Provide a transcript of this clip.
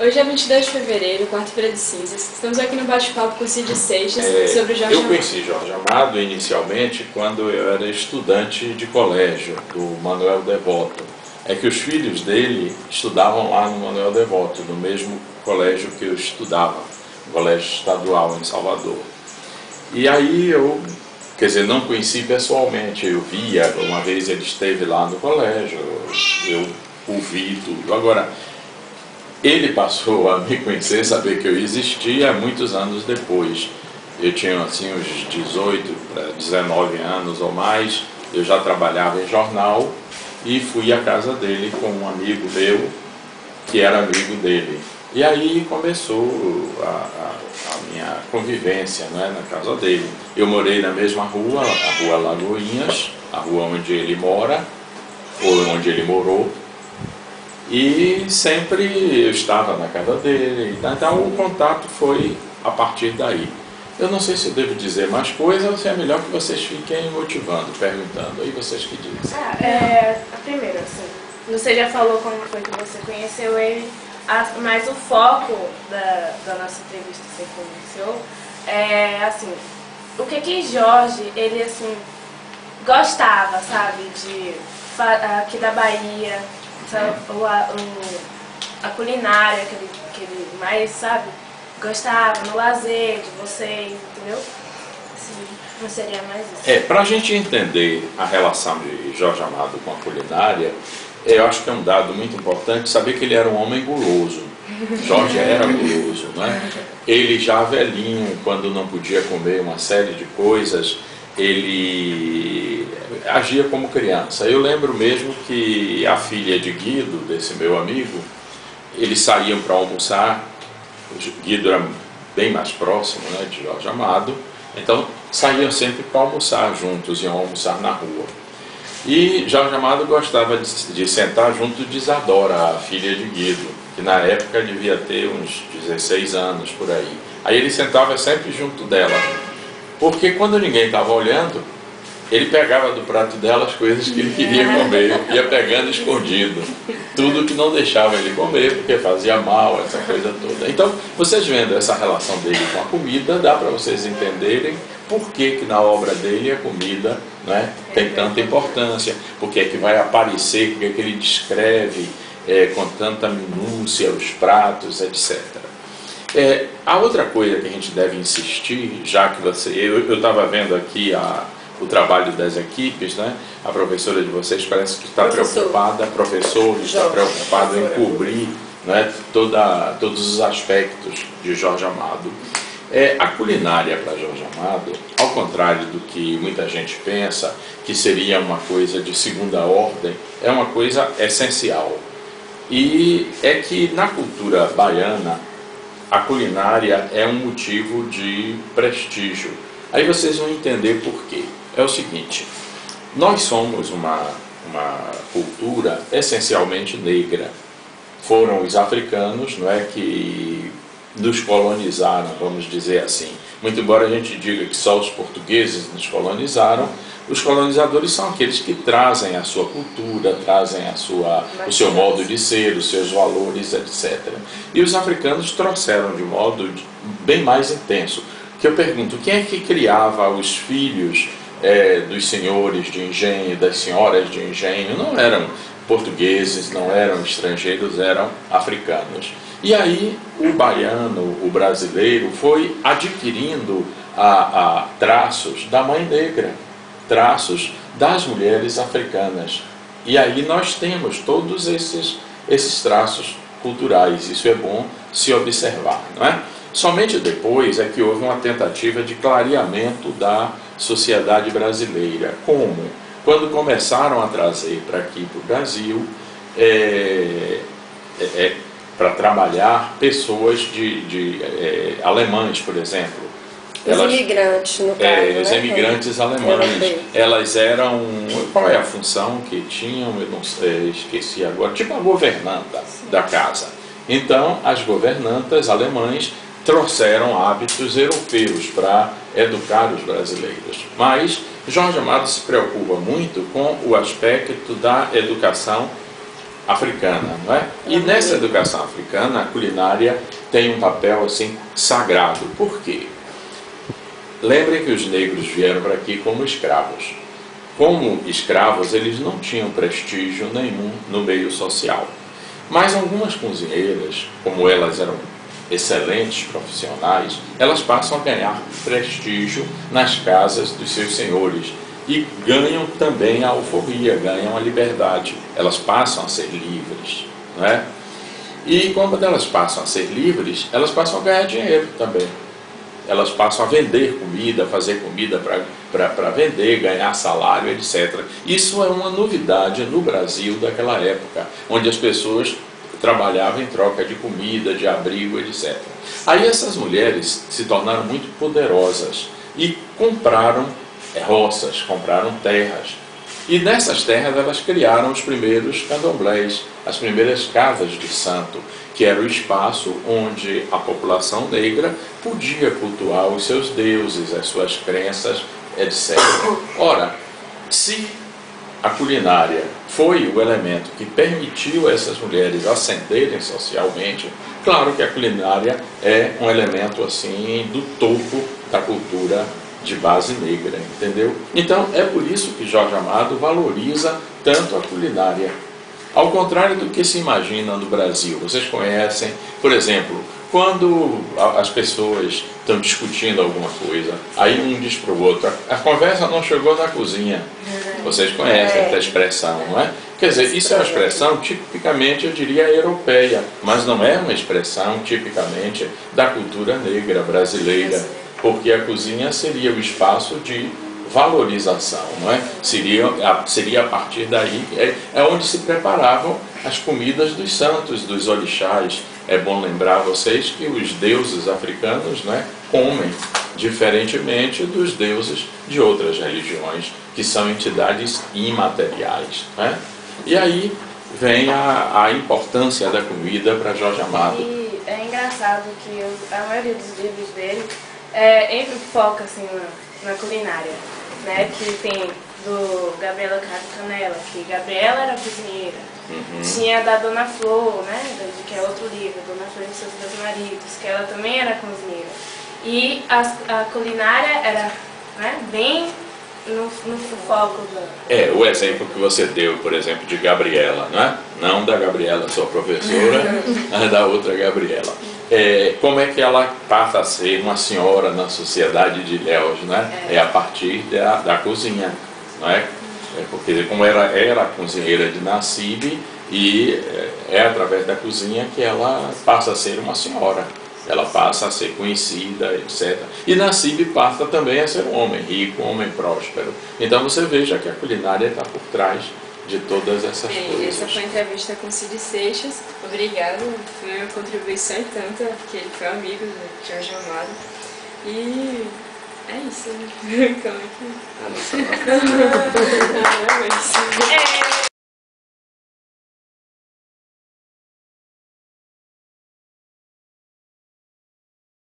Hoje é 22 de fevereiro, quarta-feira de cinzas. Estamos aqui no bate-papo com o Cid Seixas sobre Jorge Amado. Eu conheci Jorge Amado inicialmente quando eu era estudante de colégio, do Manuel Devoto. É que os filhos dele estudavam lá no Manuel Devoto, no mesmo colégio que eu estudava, no colégio estadual em Salvador. E aí eu, quer dizer, não conheci pessoalmente, eu via, uma vez ele esteve lá no colégio, eu o vi tudo. Agora, ele passou a me conhecer, saber que eu existia muitos anos depois. Eu tinha assim uns 18 para 19 anos ou mais, eu já trabalhava em jornal e fui à casa dele com um amigo meu, que era amigo dele. E aí começou a minha convivência, né, na casa dele. Eu morei na mesma rua, a Rua Lagoinhas, a rua onde ele mora, ou onde ele morou. E sempre eu estava na casa dele, então o contato foi a partir daí. Eu não sei se eu devo dizer mais coisas ou se é melhor que vocês fiquem motivando, perguntando, aí vocês que dizem. A primeira, assim, você já falou como foi que você conheceu ele, mas o foco da nossa entrevista que você conheceu é, assim, o que Jorge, ele, assim, gostava, sabe, aqui da Bahia, a culinária que ele mais, sabe, gostava, no lazer de vocês, entendeu? Não seria mais isso. Para a gente entender a relação de Jorge Amado com a culinária, eu acho que é um dado muito importante saber que ele era um homem guloso. Jorge era guloso, né? Ele já velhinho, quando não podia comer uma série de coisas, ele agia como criança. Eu lembro mesmo que a filha de Guido, desse meu amigo, eles saíam para almoçar. Guido era bem mais próximo, né, de Jorge Amado, então saíam sempre para almoçar juntos, iam almoçar na rua. E Jorge Amado gostava de sentar junto de Isadora, a filha de Guido, que na época devia ter uns 16 anos por aí. Aí ele sentava sempre junto dela, porque quando ninguém estava olhando, ele pegava do prato dela as coisas que ele queria comer, ia pegando escondido, tudo que não deixava ele comer, porque fazia mal, essa coisa toda. Então, vocês vendo essa relação dele com a comida, dá para vocês entenderem por que na obra dele a comida, né, tem tanta importância, porque é que vai aparecer, porque é que ele descreve com tanta minúcia os pratos, etc. A outra coisa que a gente deve insistir, já que eu estava vendo aqui o trabalho das equipes, né? A professora de vocês parece que está preocupada, professor está preocupado em cobrir, né, todos os aspectos de Jorge Amado. A culinária para Jorge Amado, ao contrário do que muita gente pensa, que seria uma coisa de segunda ordem, é uma coisa essencial. E é que na cultura baiana, a culinária é um motivo de prestígio. Aí vocês vão entender por quê. É o seguinte, nós somos uma cultura essencialmente negra. Foram os africanos, não é, que nos colonizaram, vamos dizer assim. Muito embora a gente diga que só os portugueses nos colonizaram, os colonizadores são aqueles que trazem a sua cultura, trazem o seu modo de ser, os seus valores, etc. E os africanos trouxeram de modo bem mais intenso. Que eu pergunto, quem é que criava os filhos dos senhores de engenho, das senhoras de engenho? Não eram portugueses, não eram estrangeiros, eram africanos. E aí o baiano, o brasileiro, foi adquirindo traços da mãe negra, traços das mulheres africanas. E aí nós temos todos esses traços culturais, isso é bom se observar, não é? Somente depois é que houve uma tentativa de clareamento da sociedade brasileira. Como? Quando começaram a trazer para aqui, para o Brasil, para trabalhar pessoas alemães, por exemplo. Os imigrantes, no caso, os imigrantes alemães. Elas eram... Qual é a função que tinham? Eu não sei, esqueci agora. Tipo a governanta da casa. Então, as governantas alemães trouxeram hábitos europeus para educar os brasileiros. Mas Jorge Amado se preocupa muito com o aspecto da educação africana, não é? E nessa educação africana, a culinária tem um papel assim sagrado. Por quê? Lembrem que os negros vieram para aqui como escravos. Como escravos, eles não tinham prestígio nenhum no meio social. Mas algumas cozinheiras, como elas eram excelentes profissionais, elas passam a ganhar prestígio nas casas dos seus senhores e ganham também a alforria, ganham a liberdade. Elas passam a ser livres, não é? E quando elas passam a ser livres, elas passam a ganhar dinheiro também. Elas passam a vender comida, fazer comida para vender, ganhar salário, etc. Isso é uma novidade no Brasil daquela época, onde as pessoas trabalhavam em troca de comida, de abrigo, etc. Aí essas mulheres se tornaram muito poderosas e compraram roças, compraram terras. E nessas terras elas criaram os primeiros candomblés, as primeiras casas de santo, que era o espaço onde a população negra podia cultuar os seus deuses, as suas crenças, etc. Ora, se a culinária foi o elemento que permitiu a essas mulheres ascenderem socialmente, claro que a culinária é um elemento assim do topo da cultura de base negra, entendeu? Então é por isso que Jorge Amado valoriza tanto a culinária. Ao contrário do que se imagina no Brasil. Vocês conhecem, por exemplo, quando as pessoas estão discutindo alguma coisa, aí um diz para o outro, a conversa não chegou na cozinha. Vocês conhecem essa expressão, não é? Quer dizer, isso é uma expressão tipicamente, eu diria, europeia, mas não é uma expressão tipicamente da cultura negra brasileira, porque a cozinha seria o espaço de valorização, não é? Seria a partir daí, é onde se preparavam as comidas dos santos, dos orixás. É bom lembrar vocês que os deuses africanos, não é, comem diferentemente dos deuses de outras religiões, que são entidades imateriais, não é? E aí vem a importância da comida para Jorge Amado. E é engraçado que a maioria dos livros dele entra o foco assim, na culinária, né? Que tem do Gabriela Canela, que Gabriela era cozinheira. Tinha da Dona Flor, né? Que é outro livro, Dona Flor e seus dois maridos, que ela também era cozinheira. E a culinária era, né, bem no foco do... O exemplo que você deu, por exemplo, de Gabriela, não é? Não da Gabriela, sua professora, mas da outra Gabriela. Como é que ela passa a ser uma senhora na sociedade de Ilhéus, né? É a partir da cozinha, não é? Porque como era a cozinheira de Nassib, e é através da cozinha que ela passa a ser uma senhora. Ela passa a ser conhecida, etc. E Nassib passa também a ser um homem rico, um homem próspero. Então você veja que a culinária está por trás de todas essas coisas. Essa foi a entrevista com Cid Seixas. Obrigada, foi uma contribuição e tanta, que ele foi amigo do Jorge Amado. E é isso, né? Como é que...